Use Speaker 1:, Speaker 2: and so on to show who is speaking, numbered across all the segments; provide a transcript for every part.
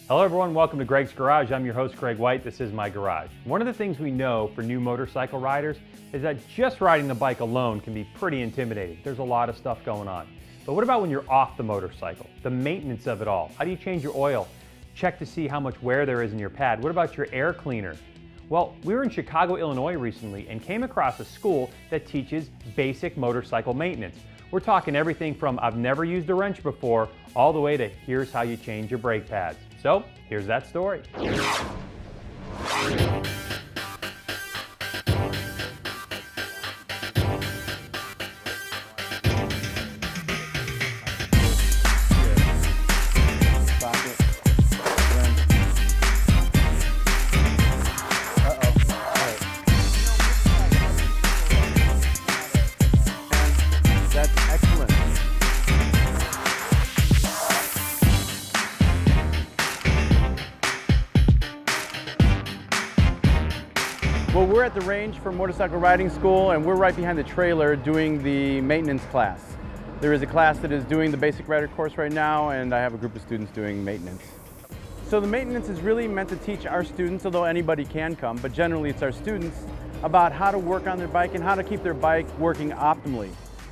Speaker 1: Hello everyone, welcome to Greg's Garage. I'm your host, Greg White. This is my garage. One of the things we know for new motorcycle riders is that just riding the bike alone can be pretty intimidating. There's a lot of stuff going on. But what about when you're off the motorcycle? The maintenance of it all. How do you change your oil? Check to see how much wear there is in your pad. What about your air cleaner? Well, we were in Chicago, Illinois recently and came across a school that teaches basic motorcycle maintenance. We're talking everything from I've never used a wrench before, all the way to here's how you change your brake pads. So, here's that story.
Speaker 2: Well, we're at the range for motorcycle riding school, and we're right behind the trailer doing the maintenance class. There is a class that is doing the basic rider course right now, and I have a group of students doing maintenance. So the maintenance is really meant to teach our students, although anybody can come, but generally it's our students, about how to work on their bike and how to keep their bike working optimally,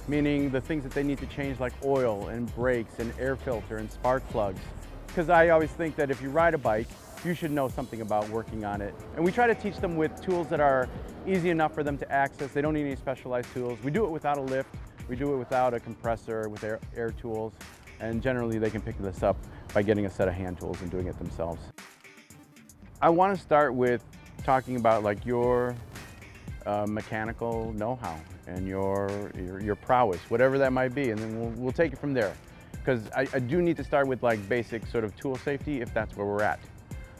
Speaker 2: meaning the things that they need to change like oil and brakes and air filter and spark plugs. Because I always think that if you ride a bike, you should know something about working on it. And we try to teach them with tools that are easy enough for them to access. They don't need any specialized tools. We do it without a lift. We do it without a compressor, with air tools. And generally they can pick this up by getting a set of hand tools and doing it themselves. I want to start with talking about like your mechanical know-how and your prowess, whatever that might be, and then we'll take it from there. Because I do need to start with like basic sort of tool safety if that's where we're at.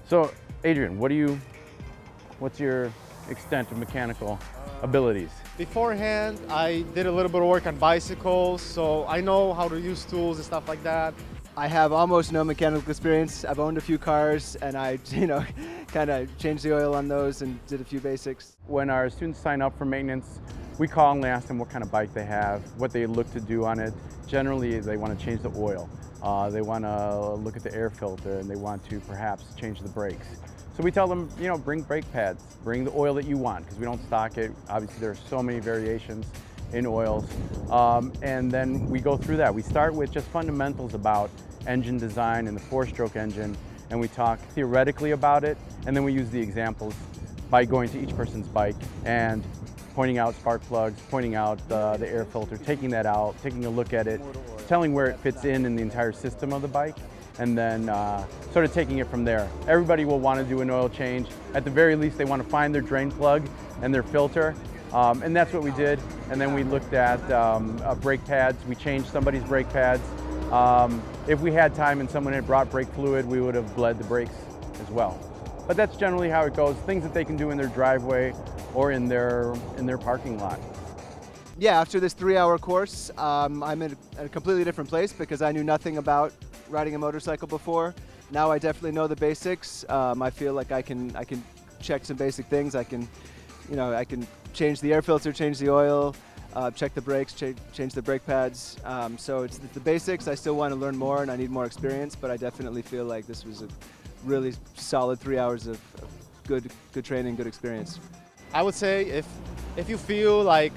Speaker 2: So, Adrian, what's your extent of mechanical abilities?
Speaker 3: Beforehand, I did a little bit of work on bicycles, so I know how to use tools and stuff like that.
Speaker 4: I have almost no mechanical experience. I've owned a few cars, and I, kind of changed the oil on those and did a few basics.
Speaker 2: When our students sign up for maintenance, we call and ask them what kind of bike they have, what they look to do on it. Generally, they want to change the oil. They want to look at the air filter, and they want to perhaps change the brakes. So we tell them, bring brake pads, bring the oil that you want, because we don't stock it. Obviously, there are so many variations in oils. And then we go through that. We start with just fundamentals about engine design and the four-stroke engine, and we talk theoretically about it, and then we use the examples by going to each person's bike and pointing out spark plugs, pointing out the air filter, taking that out, taking a look at it, telling where it fits in the entire system of the bike, and then sort of taking it from there. Everybody will want to do an oil change. At the very least, they want to find their drain plug and their filter, and that's what we did. And then we looked at brake pads. We changed somebody's brake pads. If we had time and someone had brought brake fluid, we would have bled the brakes as well. But that's generally how it goes. Things that they can do in their driveway or in their parking lot.
Speaker 4: Yeah, after this 3-hour course, I'm in a completely different place because I knew nothing about riding a motorcycle before. Now I definitely know the basics. I feel like I can check some basic things. I can change the air filter, change the oil, check the brakes, change the brake pads. So it's the basics. I still want to learn more and I need more experience, but I definitely feel like this was a really solid 3 hours of good training, good experience.
Speaker 3: I would say if you feel like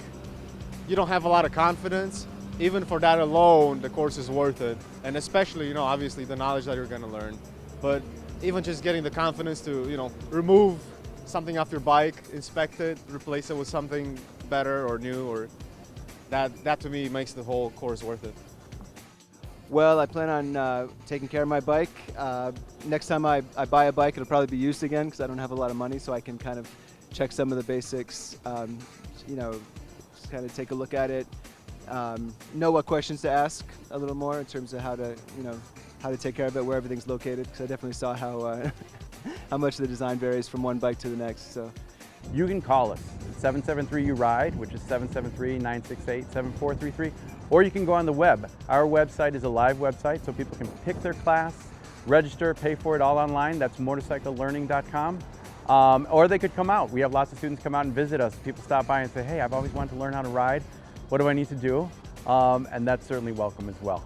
Speaker 3: you don't have a lot of confidence, even for that alone, the course is worth it. And especially, obviously the knowledge that you're going to learn. But even just getting the confidence to, remove something off your bike, inspect it, replace it with something better or new, or that to me makes the whole course worth it.
Speaker 4: Well, I plan on taking care of my bike. Next time I buy a bike, it'll probably be used again because I don't have a lot of money, so I can kind of check some of the basics, just kind of take a look at it, know what questions to ask a little more in terms of how to take care of it, where everything's located, because I definitely saw how how much the design varies from one bike to the next. So
Speaker 2: You can call us at 773-U-RIDE, which is 773-968-7433, or you can go on the web. Our website is a live website, so people can pick their class, register, pay for it all online. That's motorcyclelearning.com. Or they could come out. We have lots of students come out and visit us. People stop by and say, hey, I've always wanted to learn how to ride. What do I need to do? And that's certainly welcome as well.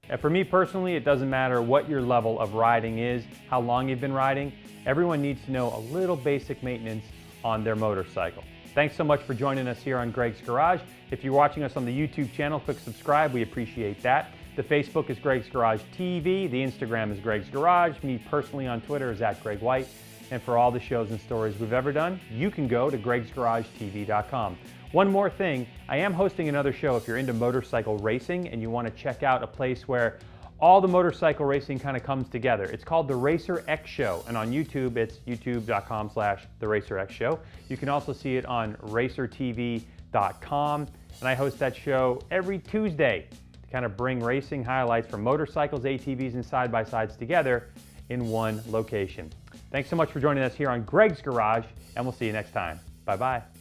Speaker 1: And for me personally, it doesn't matter what your level of riding is, how long you've been riding, everyone needs to know a little basic maintenance on their motorcycle. Thanks so much for joining us here on Greg's Garage. If you're watching us on the YouTube channel, click subscribe, we appreciate that. The Facebook is Greg's Garage TV, the Instagram is Greg's Garage, me personally on Twitter is @GregWhite. And for all the shows and stories we've ever done, you can go to gregsgaragetv.com. One more thing, I am hosting another show if you're into motorcycle racing and you want to check out a place where all the motorcycle racing kind of comes together. It's called The Racer X Show, and on YouTube, it's youtube.com/TheRacerXShow. You can also see it on racertv.com, and I host that show every Tuesday to kind of bring racing highlights from motorcycles, ATVs, and side-by-sides together in one location. Thanks so much for joining us here on Greg's Garage, and we'll see you next time. Bye-bye.